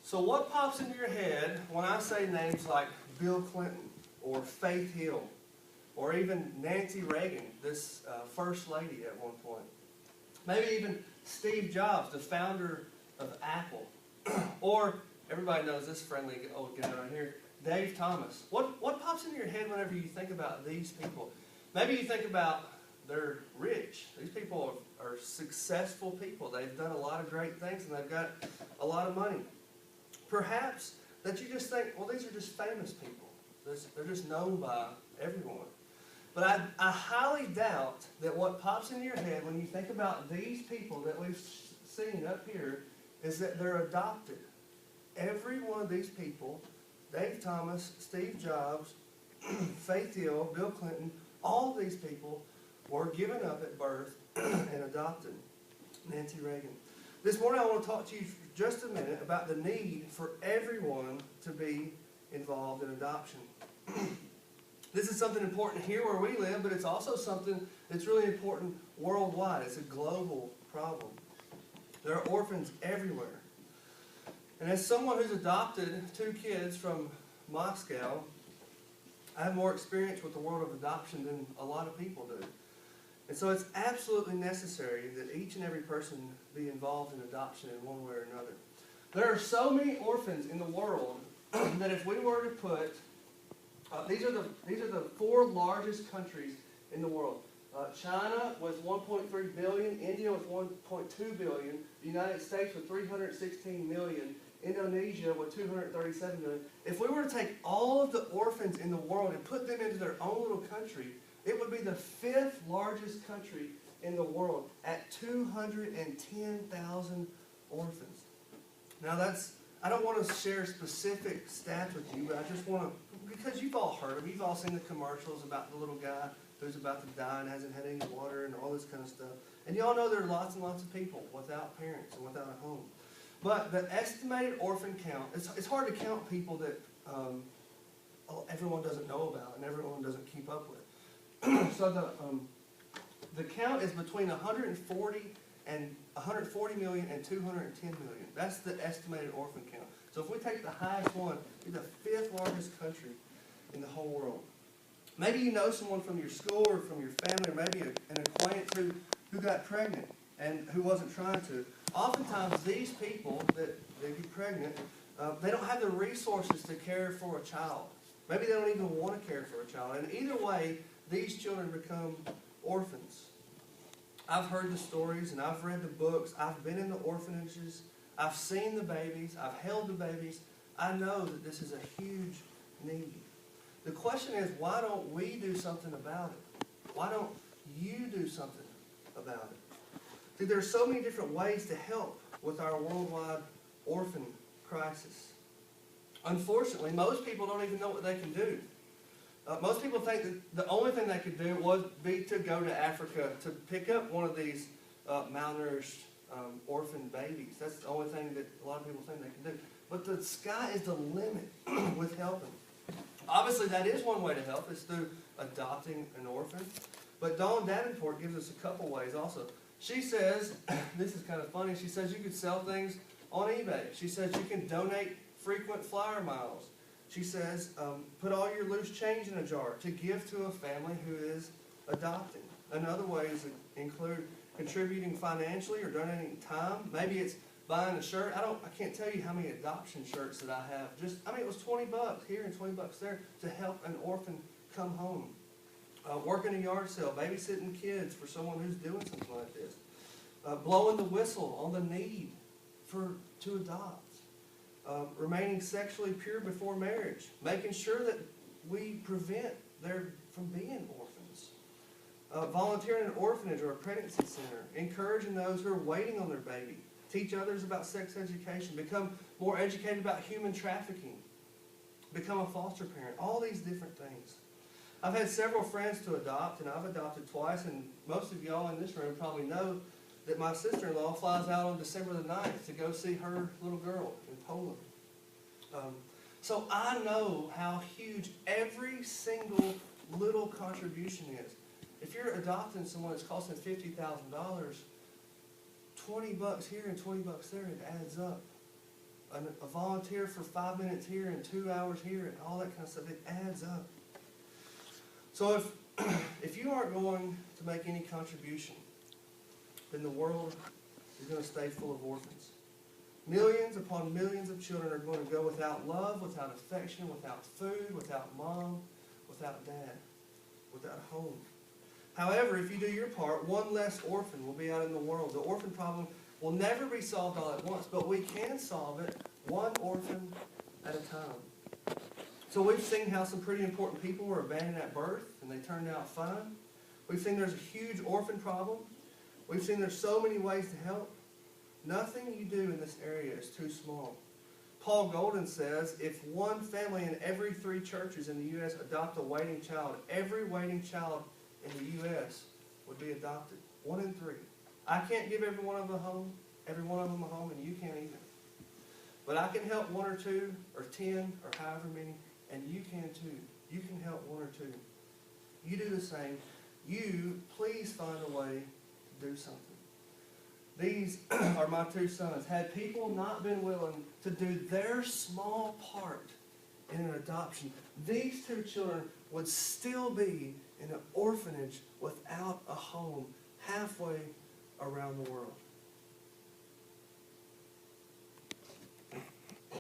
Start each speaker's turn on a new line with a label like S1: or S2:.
S1: So what pops into your head when I say names like Bill Clinton or Faith Hill or even Nancy Reagan, this first lady at one point? Maybe even Steve Jobs, the founder of Apple. Or, everybody knows this friendly old guy right here, Dave Thomas. What pops into your head whenever you think about these people? Maybe you think about they're rich. These people are successful people. They've done a lot of great things and they've got a lot of money. Perhaps that you just think, well, these are just famous people. They're just known by everyone. But I highly doubt that what pops into your head when you think about these people that we've seen up here is that they're adopted. Every one of these people, Dave Thomas, Steve Jobs, Faith Hill, Bill Clinton, all of these people were given up at birth and adopted. Nancy Reagan. This morning I want to talk to you for just a minute about the need for everyone to be involved in adoption. This is something important here where we live, but it's also something that's really important worldwide. It's a global problem. There are orphans everywhere. And as someone who's adopted 2 kids from Moscow, I have more experience with the world of adoption than a lot of people do. And so it's absolutely necessary that each and every person be involved in adoption in one way or another. There are so many orphans in the world that if we were to put, these are the 4 largest countries in the world. China with 1.3 billion, India with 1.2 billion, the United States with 316 million, Indonesia with 237 million. If we were to take all of the orphans in the world and put them into their own little country, it would be the 5th largest country in the world at 210,000 orphans. Now I don't want to share specific stats with you, but I just want to, because you've all heard them, you've all seen the commercials about the little guy who's about to die and hasn't had any water and all this kind of stuff. And you all know there are lots and lots of people without parents and without a home. But the estimated orphan count, it's hard to count people that everyone doesn't know about and everyone doesn't keep up with. So the count is between 140 million and 210 million. That's the estimated orphan count. So if we take the highest one, it's the 5th largest country in the whole world. Maybe you know someone from your school or from your family, or maybe an acquaintance who got pregnant and who wasn't trying to. Oftentimes these people that get pregnant, they don't have the resources to care for a child. Maybe they don't even want to care for a child. And either way, these children become orphans. I've heard the stories and I've read the books. I've been in the orphanages. I've seen the babies. I've held the babies. I know that this is a huge need. The question is, why don't we do something about it? Why don't you do something about it? See, there are so many different ways to help with our worldwide orphan crisis. Unfortunately, most people don't even know what they can do. Most people think that the only thing they could do would be to go to Africa to pick up one of these malnourished orphan babies. That's the only thing that a lot of people think they can do. But the sky is the limit with helping. Obviously, that is one way to help, is through adopting an orphan. But Dawn Davenport gives us a couple ways also. She says, this is kind of funny, she says you could sell things on eBay. She says you can donate frequent flyer miles. She says, put all your loose change in a jar to give to a family who is adopting. Another way is include contributing financially or donating time. Maybe it's buying a shirt. I can't tell you how many adoption shirts that I have. It was $20 here and $20 there to help an orphan come home. Working a yard sale, babysitting kids for someone who's doing something like this. Blowing the whistle on the need to adopt. Remaining sexually pure before marriage, making sure that we prevent them from being orphans. Volunteering in an orphanage or a pregnancy center, encouraging those who are waiting on their baby, teach others about sex education, become more educated about human trafficking, become a foster parent, all these different things. I've had several friends to adopt, and I've adopted twice, and most of y'all in this room probably know that my sister-in-law flies out on December the 9th to go see her little girl in Poland. So I know how huge every single little contribution is. If you're adopting someone that's costing $50,000, $20 here and $20 there, it adds up a volunteer for 5 minutes here and 2 hours here and all that kind of stuff. It adds up. So if you aren't going to make any contribution, then the world is going to stay full of orphans. Millions upon millions of children are going to go without love, without affection, without food, without mom, without dad, without home. However, if you do your part, one less orphan will be out in the world. The orphan problem will never be solved all at once, but we can solve it one orphan at a time. So we've seen how some pretty important people were abandoned at birth, and they turned out fine. We've seen there's a huge orphan problem. We've seen there's so many ways to help. Nothing you do in this area is too small. Paul Golden says, if one family in every 3 churches in the U.S. adopt a waiting child, every waiting child in the U.S. would be adopted. 1 in 3. I can't give every one of them a home, and you can't either. But I can help 1 or 2 or 10 or however many, and you can too. You can help 1 or 2. You do the same. You please find a way to do something. These are my 2 sons. Had people not been willing to do their small part in an adoption, these 2 children would still be in an orphanage without a home halfway around the world.